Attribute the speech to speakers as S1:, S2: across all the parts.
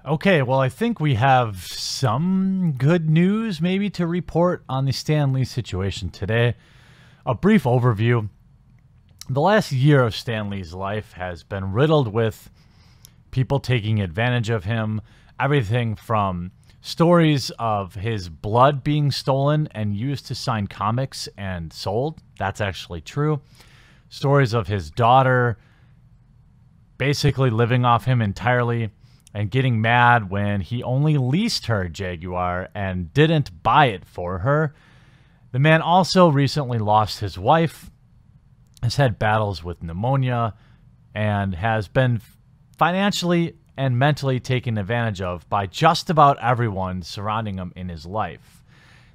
S1: Okay, well, I think we have some good news maybe to report on the Stan Lee situation today. A brief overview. The last year of Stan Lee's life has been riddled with people taking advantage of him. Everything from stories of his blood being stolen and used to sign comics and sold. That's actually true. Stories of his daughter basically living off him entirely and getting mad when he only leased her Jaguar and didn't buy it for her. The man also recently lost his wife, has had battles with pneumonia, and has been financially and mentally taken advantage of by just about everyone surrounding him in his life.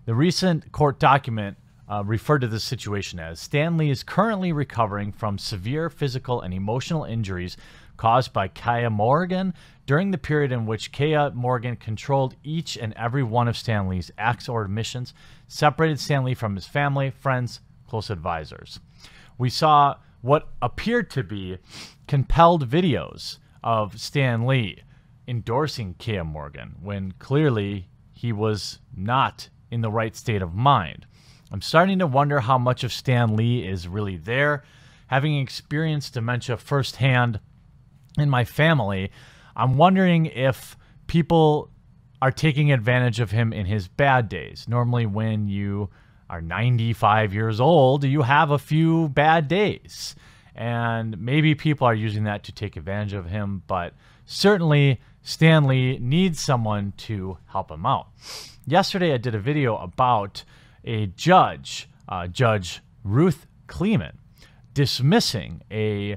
S1: The recent court document referred to this situation as Stan Lee is currently recovering from severe physical and emotional injuries caused by Kaya Morgan during the period in which Kaya Morgan controlled each and every one of Stan Lee's acts or admissions, separated Stan Lee from his family, friends, close advisors. We saw what appeared to be compelled videos of Stan Lee endorsing Kaya Morgan when clearly he was not in the right state of mind. I'm starting to wonder how much of Stan Lee is really there. Having experienced dementia firsthand in my family, I'm wondering if people are taking advantage of him in his bad days. Normally when you are 95 years old, you have a few bad days. And maybe people are using that to take advantage of him, but certainly Stan Lee needs someone to help him out. Yesterday I did a video about a judge, Judge Ruth Kleeman, dismissing a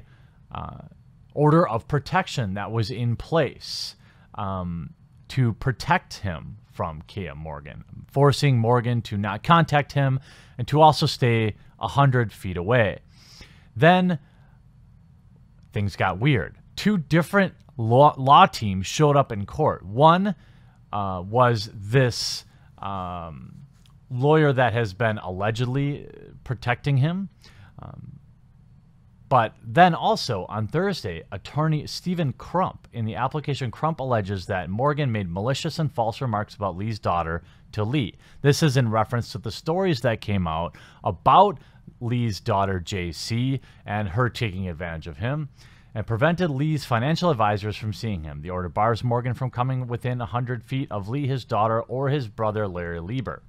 S1: order of protection that was in place to protect him from Kaya Morgan, forcing Morgan to not contact him and to also stay 100 feet away. Then things got weird. Two different law teams showed up in court. One was this lawyer that has been allegedly protecting him. But then also on Thursday, attorney Stephen Crump, in the application, Crump alleges that Morgan made malicious and false remarks about Lee's daughter to Lee. This is in reference to the stories that came out about Lee's daughter, JC, and her taking advantage of him, and prevented Lee's financial advisors from seeing him. The order bars Morgan from coming within 100 feet of Lee, his daughter, or his brother, Larry Lieber.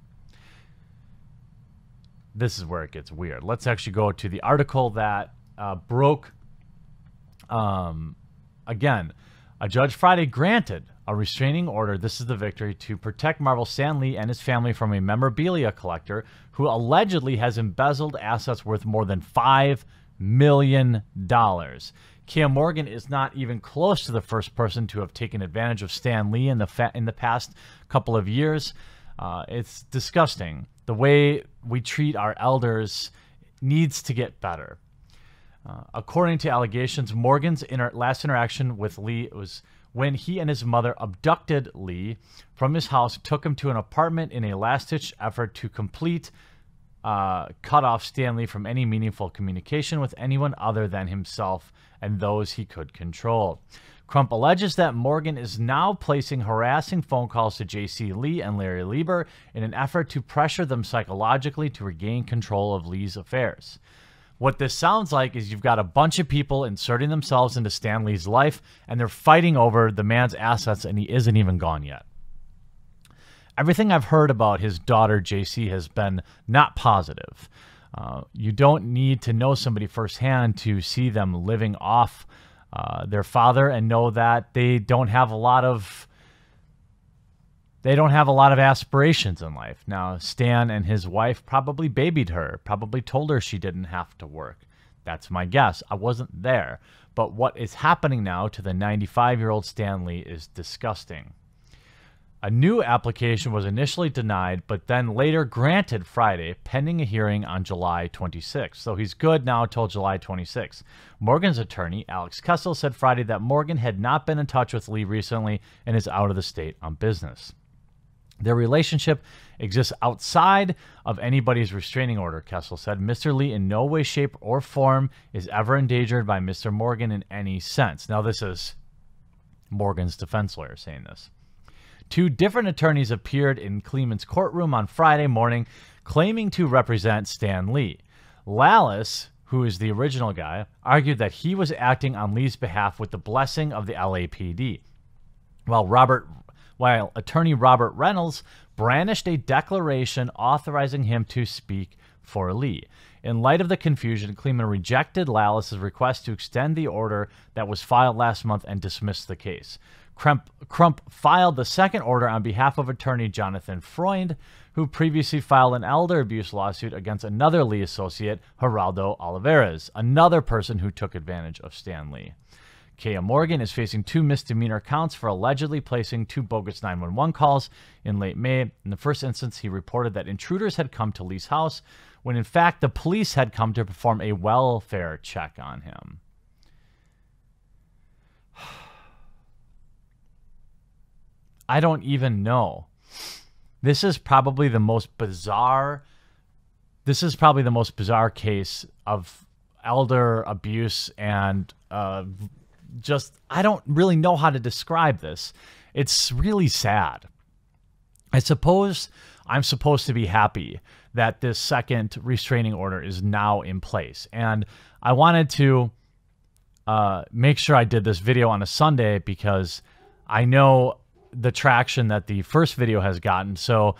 S1: This is where it gets weird. Let's actually go to the article that broke. Again, a judge Friday granted a restraining order, this is the victory, to protect Marvel Stan Lee and his family from a memorabilia collector who allegedly has embezzled assets worth more than $5 million. Kaya Morgan is not even close to the first person to have taken advantage of Stan Lee in the past couple of years. It's disgusting. The way we treat our elders needs to get better. According to allegations, Morgan's last interaction with Lee was when he and his mother abducted Lee from his house, took him to an apartment in a last-ditch effort to cut off Stan Lee from any meaningful communication with anyone other than himself and those he could control. Crump alleges that Morgan is now placing harassing phone calls to J.C. Lee and Larry Lieber in an effort to pressure them psychologically to regain control of Lee's affairs. What this sounds like is you've got a bunch of people inserting themselves into Stan Lee's life, and they're fighting over the man's assets, and he isn't even gone yet. Everything I've heard about his daughter, JC, has been not positive. You don't need to know somebody firsthand to see them living off their father and know that they don't have a lot of aspirations in life. Now, Stan and his wife probably babied her, probably told her she didn't have to work. That's my guess. I wasn't there. But what is happening now to the 95-year-old Stan Lee is disgusting. A new application was initially denied, but then later granted Friday, pending a hearing on July 26. So he's good now till July 26. Morgan's attorney, Alex Kessel, said Friday that Morgan had not been in touch with Lee recently and is out of the state on business. Their relationship exists outside of anybody's restraining order, Kessel said. Mr. Lee in no way, shape, or form is ever endangered by Mr. Morgan in any sense. Now, this is Morgan's defense lawyer saying this. Two different attorneys appeared in Kleeman's courtroom on Friday morning claiming to represent Stan Lee. Lallis, who is the original guy, argued that he was acting on Lee's behalf with the blessing of the LAPD, while attorney Robert Reynolds brandished a declaration authorizing him to speak for Lee. In light of the confusion, Kleeman rejected Lallis's request to extend the order that was filed last month and dismissed the case. Crump filed the second order on behalf of attorney Jonathan Freund, who previously filed an elder abuse lawsuit against another Lee associate, Geraldo Olivares, another person who took advantage of Stan Lee. Kaya Morgan is facing 2 misdemeanor counts for allegedly placing 2 bogus 911 calls in late May. In the first instance, he reported that intruders had come to Lee's house, when in fact the police had come to perform a welfare check on him. I don't even know. This is probably the most bizarre case of elder abuse, and I don't really know how to describe this. It's really sad. I suppose I'm supposed to be happy that this second restraining order is now in place. And I wanted to make sure I did this video on a Sunday because I know the traction that the first video has gotten. So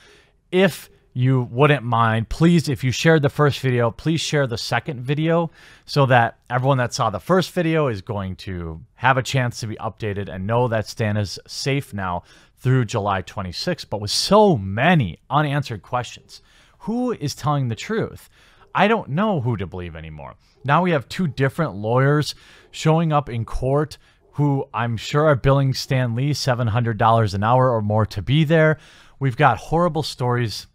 S1: if you wouldn't mind, please, if you shared the first video, please share the second video so that everyone that saw the first video is going to have a chance to be updated and know that Stan is safe now through July 26th. But with so many unanswered questions, who is telling the truth? I don't know who to believe anymore. Now we have 2 different lawyers showing up in court who I'm sure are billing Stan Lee $700 an hour or more to be there. We've got horrible stories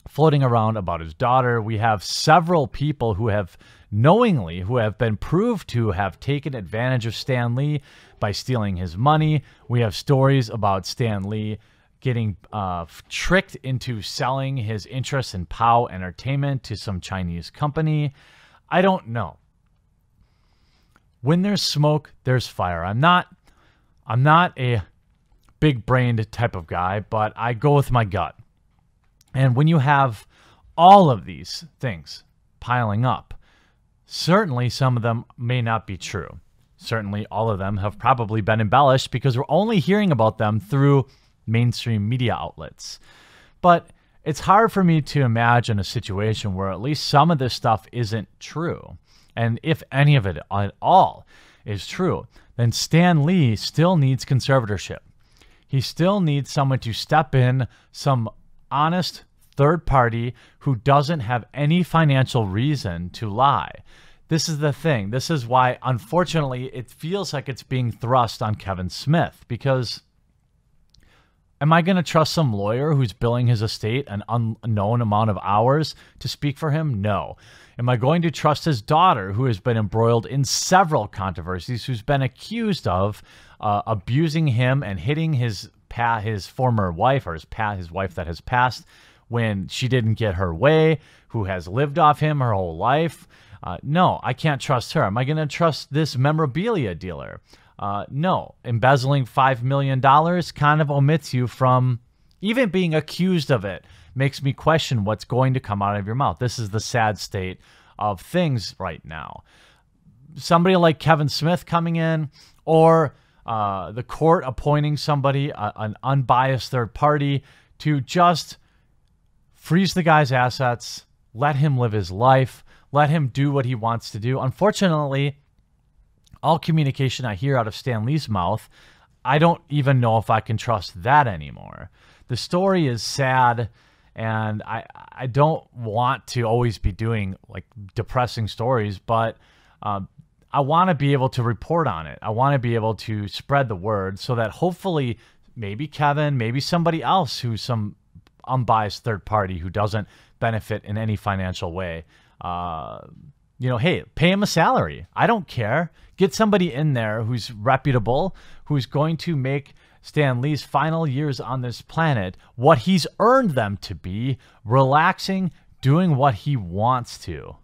S1: floating around about his daughter. We have several people who have been proved to have taken advantage of Stan Lee by stealing his money. We have stories about Stan Lee getting tricked into selling his interest in POW Entertainment to some Chinese company. I don't know. When there's smoke, there's fire. I'm not a big-brained type of guy, but I go with my gut. And when you have all of these things piling up, certainly some of them may not be true. Certainly all of them have probably been embellished because we're only hearing about them through mainstream media outlets. But it's hard for me to imagine a situation where at least some of this stuff isn't true. And if any of it at all is true, then Stan Lee still needs conservatorship. He still needs someone to step in, some honest third party who doesn't have any financial reason to lie. This is the thing. This is why, unfortunately, it feels like it's being thrust on Kevin Smith, because am I going to trust some lawyer who's billing his estate an unknown amount of hours to speak for him? No. Am I going to trust his daughter, who has been embroiled in several controversies, who's been accused of abusing him and hitting his former wife, or his wife that has passed when she didn't get her way, who has lived off him her whole life? No, I can't trust her. Am I going to trust this memorabilia dealer? No. Embezzling $5 million kind of omits you from even being accused of it. Makes me question what's going to come out of your mouth. This is the sad state of things right now. Somebody like Kevin Smith coming in, or the court appointing somebody, an unbiased third party, to just freeze the guy's assets, let him live his life, let him do what he wants to do. Unfortunately, all communication I hear out of Stan Lee's mouth, I don't even know if I can trust that anymore. The story is sad, and I don't want to always be doing like depressing stories, but I want to be able to report on it. I want to be able to spread the word so that hopefully maybe Kevin, maybe somebody else who's some unbiased third party who doesn't benefit in any financial way, hey, pay him a salary. I don't care. Get somebody in there who's reputable, who's going to make Stan Lee's final years on this planet what he's earned them to be, relaxing, doing what he wants to.